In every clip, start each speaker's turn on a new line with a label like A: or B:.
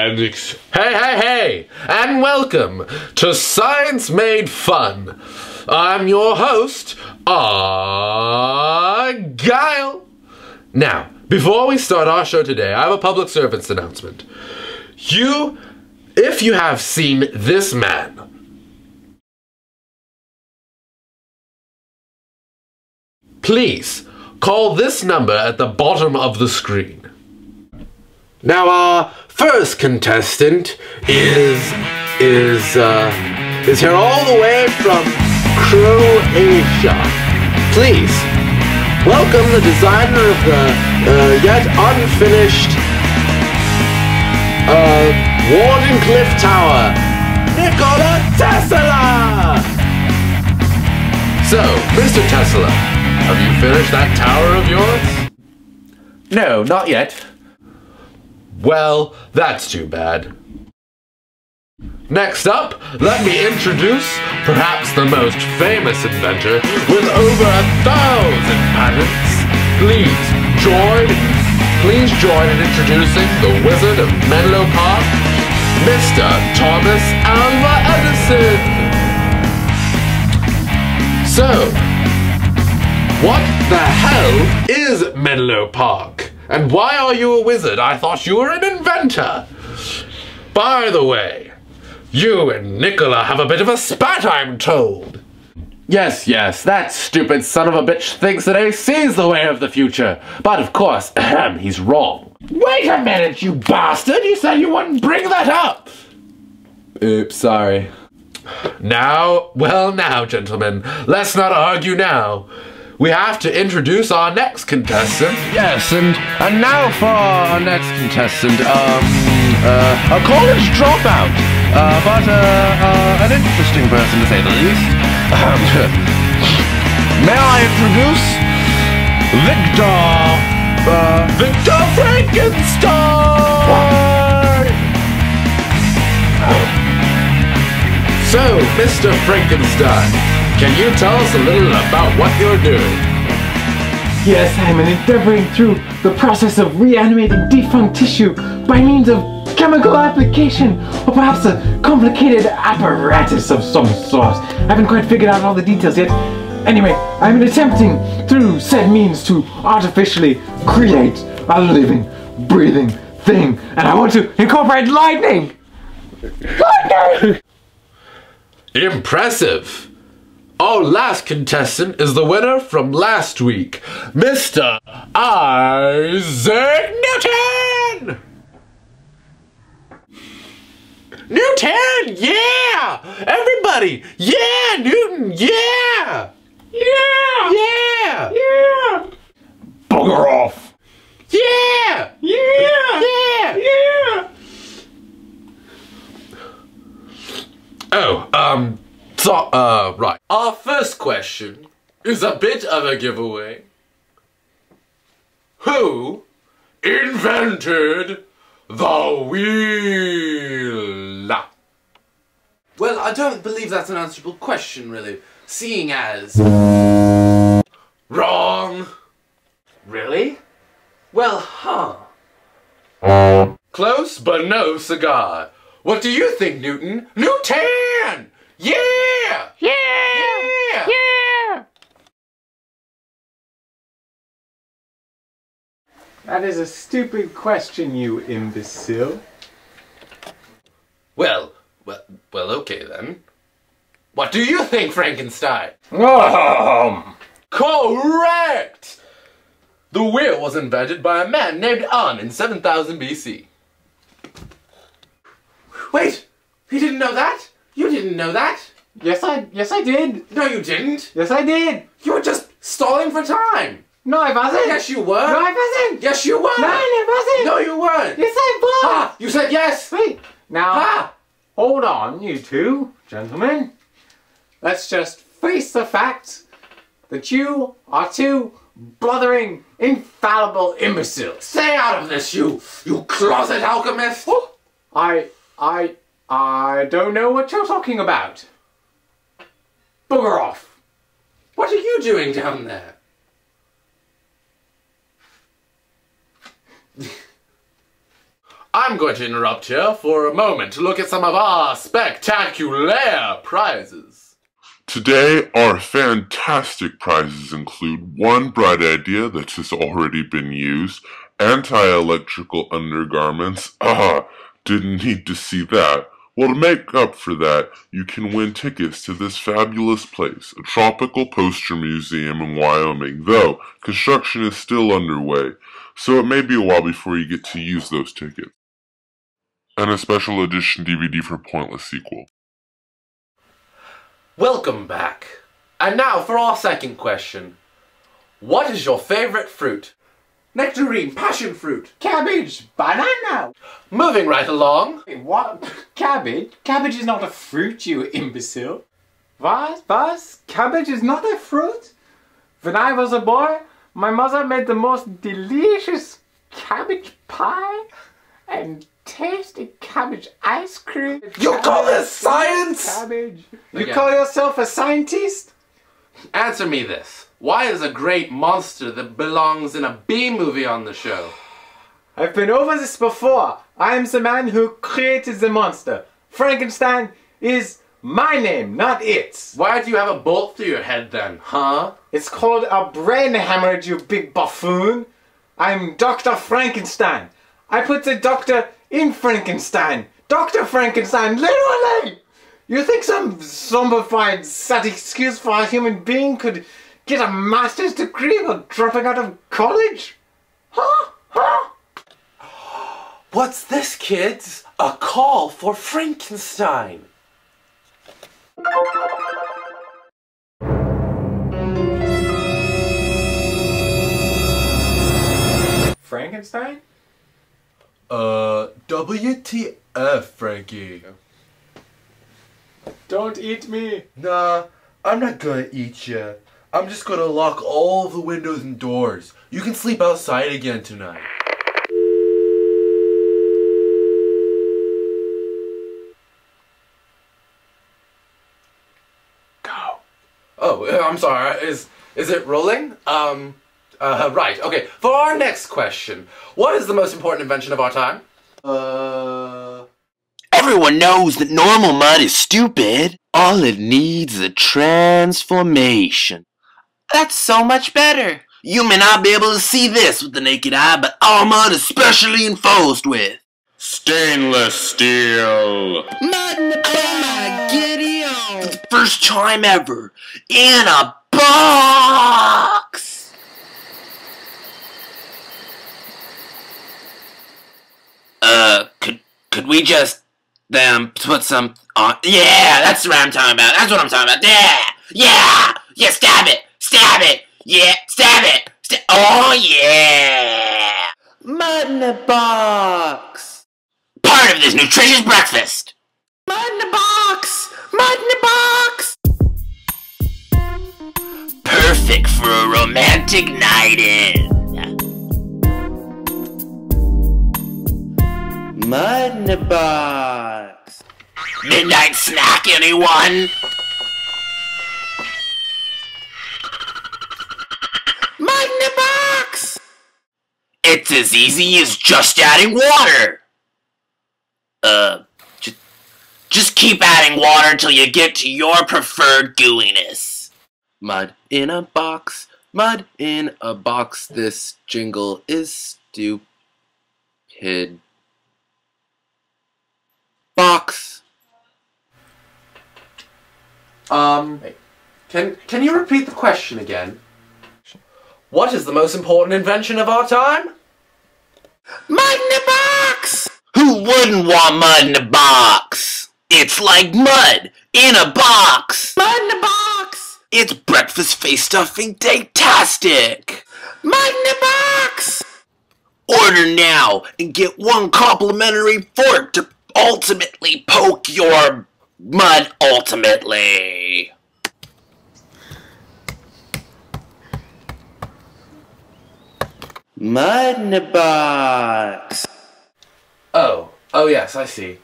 A: Hey, and welcome to Science Made Fun. I'm your host, Guile. Now, before we start our show today, I have a public service announcement. If you have seen this man, please call this number at the bottom of the screen. Now, our first contestant is here all the way from Croatia. Please welcome the designer of the yet unfinished Wardenclyffe Tower, Nikola Tesla. So, Mr. Tesla, have you finished that tower of yours?
B: No, not yet.
A: Well, that's too bad. Next up, let me introduce perhaps the most famous inventor with over 1,000 patents. Please join in introducing the Wizard of Menlo Park, Mr. Thomas Alva Edison. So, what the hell is Menlo Park? And why are you a wizard? I thought you were an inventor. By the way, you and Nikola have a bit of a spat, I'm told. Yes, that stupid son of a bitch thinks that AC is the way of the future. But of course, he's wrong. Wait a minute, you bastard! You said you wouldn't bring that up!
B: Oops, sorry.
A: Now, gentlemen, let's not argue now. We have to introduce our next contestant.
B: Yes, and now for our next contestant, a college dropout, but an interesting person to say the least. May I introduce Victor Frankenstein!
A: So, Mr. Frankenstein, can you tell us a little about what you're doing?
C: Yes, I'm endeavoring through the process of reanimating defunct tissue by means of chemical application, or perhaps a complicated apparatus of some sort. I haven't quite figured out all the details yet. Anyway, I'm attempting through said means to artificially create a living, breathing thing, and I want to incorporate lightning! Lightning!
A: Impressive! Our last contestant is the winner from last week, Mr. Isaac Newton! Newton, yeah! Everybody, yeah! Newton, yeah!
C: Yeah!
A: Yeah!
C: Yeah!
B: Bugger off!
A: Yeah!
C: Yeah!
A: Yeah!
C: Yeah!
A: Right. Our first question is a bit of a giveaway. Who invented the wheel?
D: Well, I don't believe that's an answerable question, really, seeing as...
A: Wrong.
D: Really? Well,
A: Close, but no cigar. What do you think, Newton? Newton! Yeah!
C: Yeah!
A: Yeah!
C: Yeah! That is a stupid question, you imbecile.
A: Well, okay then. What do you think, Frankenstein? Correct! The wheel was invented by a man named An in 7000 BC.
D: Wait! He didn't know that? You didn't know that?
C: Yes, I did.
D: No, you didn't.
C: Yes, I did.
D: You were just stalling for time.
C: No, I wasn't.
D: Yes, you were.
C: No, I wasn't.
D: Yes, you were.
C: No, I wasn't.
D: No, you weren't.
C: Yes, I was.
D: Ha! You said yes.
C: Wait. Now,
D: Ha!
C: hold on, you two gentlemen. Let's just face the fact that you are two blithering, infallible imbeciles.
D: Stay out of this, you closet alchemist.
C: Oh, I don't know what you're talking about.
D: Bugger off. What are you doing down there?
A: I'm going to interrupt here for a moment to look at some of our spectacular prizes.
E: Today, our fantastic prizes include one bright idea that has already been used, anti-electrical undergarments, didn't need to see that. Well, to make up for that, you can win tickets to this fabulous place, a tropical poster museum in Wyoming, though construction is still underway, so it may be a while before you get to use those tickets. And a special edition DVD for Pointless Sequel.
A: Welcome back. And now for our second question. What is your favorite fruit?
D: Nectarine, passion fruit.
C: Cabbage, banana.
A: Moving right along.
C: What? Cabbage? Cabbage is not a fruit, you imbecile. Was? Cabbage is not a fruit? When I was a boy, my mother made the most delicious cabbage pie and tasty cabbage ice cream.
D: You call this science?
C: Cabbage. You
A: Again.
C: call yourself a scientist?
A: Answer me this. Why is a great monster that belongs in a B-movie on the show?
C: I've been over this before. I am the man who created the monster. Frankenstein is my name, not its.
A: Why do you have a bolt through your head then, huh?
C: It's called a brain hemorrhage, you big buffoon. I'm Dr. Frankenstein. I put the doctor in Frankenstein. Dr. Frankenstein, literally! You think some zombified sad excuse for a human being could get a master's degree while dropping out of college? Huh?
A: What's this, kids? A call for Frankenstein.
C: Frankenstein?
A: WTF, Frankie?
C: Don't eat me.
A: Nah, I'm not gonna eat ya. I'm just gonna lock all the windows and doors. You can sleep outside again tonight. Go. Oh, I'm sorry. Is it rolling? Right. Okay. For our next question, what is the most important invention of our time?
F: Everyone knows that normal mud is stupid. All it needs is a transformation. That's so much better. You may not be able to see this with the naked eye, but all mud is specially enforced with
E: Stainless steel!
F: mud in the oh my giddy on. For the first time ever, in a box. Could we just put some on? Yeah, that's what I'm talking about. That's what I'm talking about. Yeah, stab it, yeah, stab it. Oh yeah, mud in a box. Part of this nutritious breakfast. Mud in a box, Perfect for a romantic night in. Mud in a box. Midnight snack, anyone? Mud in a box. It's as easy as just adding water. Just keep adding water till you get to your preferred gooiness. Mud in a box, mud in a box. This jingle is stupid. Box.
A: Can you repeat the question again? What is the most important invention of our time?
F: Mud in a box! Who wouldn't want mud in a box? It's like mud in a box! Mud in a box! It's breakfast face stuffing day-tastic! Mud in a box! Order now and get one complimentary fork to ultimately poke your mud ultimately. Mud in a box.
A: Oh yes, I see.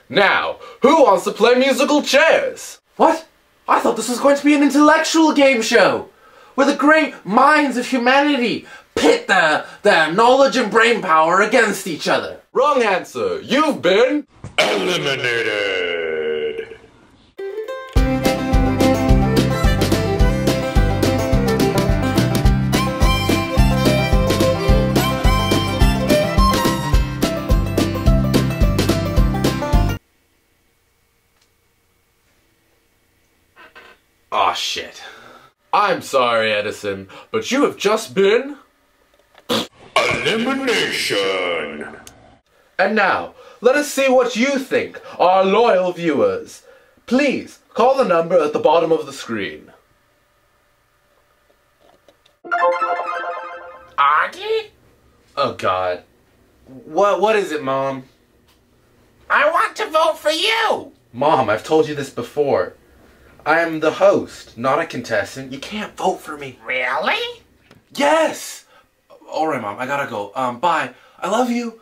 A: Now, who wants to play musical chairs? What? I thought this was going to be an intellectual game show, where the great minds of humanity
D: pit their knowledge and brain power against each other.
A: Wrong answer. You've been eliminated.
D: Aw, shit.
A: I'm sorry, Edison, but you have just been elimination. And now, let us see what you think, our loyal viewers. Please, call the number at the bottom of the screen.
D: Artie?
A: Oh, God. What is it, Mom?
F: I want to vote for you!
A: Mom, I've told you this before. I am the host, not a contestant. You can't vote for me.
F: Really?
D: Yes! Alright, Mom, I gotta go. Bye. I love you.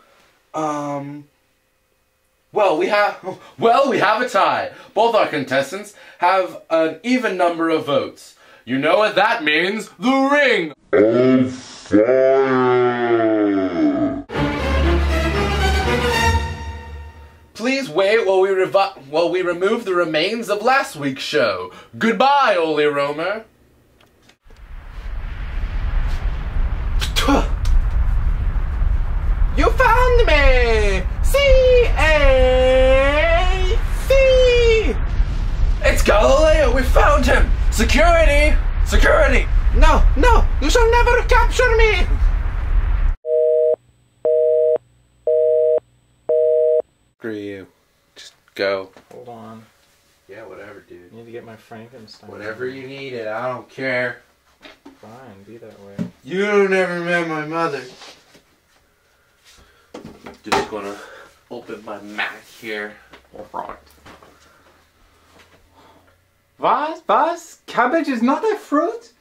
A: Well, we have a tie. Both our contestants have an even number of votes. You know what that means? The ring! Please wait while we remove the remains of last week's show. Goodbye, Ole Romer.
C: You found me! C-A-C!
A: It's Galileo, we found him! Security! Security!
C: No, no, you shall never capture me!
A: Screw you. Just go.
C: Hold on.
A: Yeah, whatever, dude.
C: I need to get my Frankenstein.
A: Whatever you needed, I don't care.
C: Fine, be that way.
A: You never met my mother. Just gonna open my Mac here. Alright.
C: Was? Cabbage is not a fruit?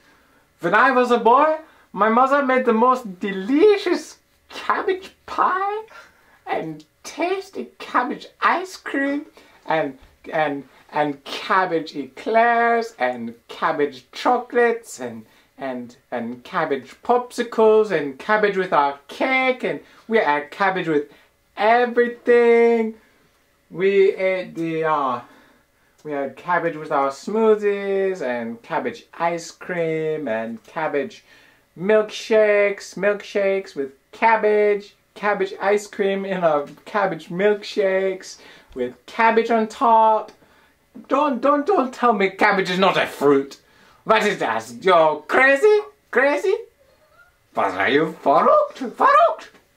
C: When I was a boy, my mother made the most delicious cabbage pie and tasty cabbage ice cream and cabbage eclairs and cabbage chocolates and cabbage popsicles and cabbage with our cake, and we had cabbage with everything. We ate we had cabbage with our smoothies and cabbage ice cream and cabbage milkshakes with cabbage ice cream in our cabbage milkshakes with cabbage on top. Don't tell me cabbage is not a fruit. What is that? You're crazy? Crazy? What are you, Farouk?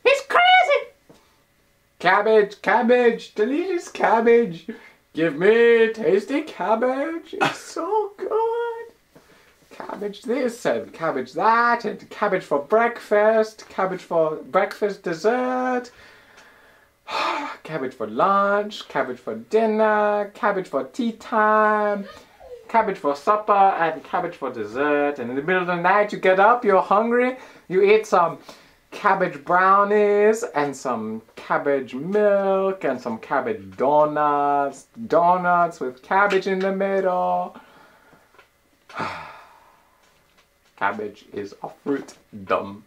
C: He's crazy! Cabbage, delicious cabbage. Give me tasty cabbage. It's so good. Cabbage this and cabbage that and cabbage for breakfast, cabbage for breakfast dessert, cabbage for lunch, cabbage for dinner, cabbage for tea time, cabbage for supper, and cabbage for dessert. And in the middle of the night you get up, you're hungry, you eat some cabbage brownies and some cabbage milk and some cabbage donuts with cabbage in the middle. Cabbage is a fruit. Dumb.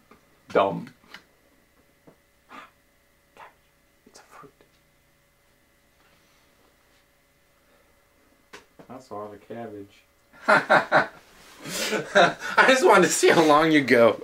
C: Cabbage. It's a fruit. That's all the cabbage.
A: I just wanted to see how long you go.